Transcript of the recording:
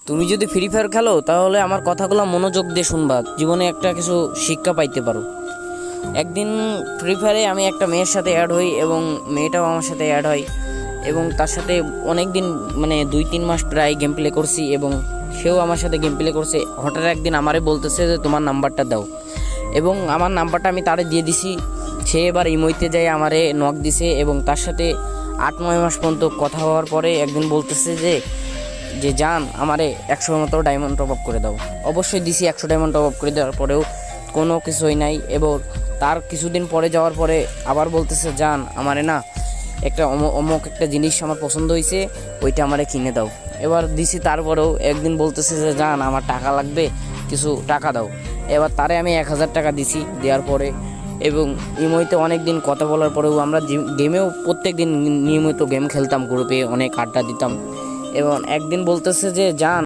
তুমি যদি free fire খেলো তাহলে আমার কথাগুলো মনোযোগ দিয়ে শুনবা, জীবনে একটা কিছু শিক্ষা পাইতে পারো। একদিন ফ্রি ফায়ারে আমি একটা মেয়ের সাথে অ্যাড হই এবং মেয়েটাও আমার সাথে অ্যাড হয় এবং তার সাথে অনেক দিন মানে 2-3 মাস প্রায় গেম প্লে করছি এবং সেও আমার সাথে গেম প্লে করছে। হঠাৎ একদিন আমারে বলতেছে যে তোমার নাম্বারটা দাও, এবং আমার নাম্বারটা আমি তারে দিয়ে দিছি। সে এবার ইমোইতে যায় আমারে নক দিছে এবং তার সাথে 8-9 মাস পর্যন্ত কথা হওয়ার পরে একদিন বলতেছে যে যে জান আমারে 100 মতো ডায়মন্ড টপ আপ করে দাও। অবশ্যই দিছি, 100 ডায়মন্ড টপ আপ করে দেওয়ার পরেও কোনো কিছুই নাই। এবং তার কিছুদিন পরে যাওয়ার পরে আবার বলতেছে জান আমারে না একটা অমুক একটা জিনিস আমার পছন্দ হয়েছে, ওইটা আমারে কিনে দাও। এবার দিছি, তারপরেও একদিন বলতেছে যে জান আমার টাকা লাগবে, কিছু টাকা দাও। এবার তারে আমি 1000 টাকা দিছি। দেওয়ার পরে এবং ইমোতে অনেক দিন কথা বলার পরেও আমরা গেমেও প্রত্যেক দিন নিয়মিত গেম খেলতাম, গ্রুপে অনেক আড্ডা দিতাম। এবং একদিন বলতেছে যে জান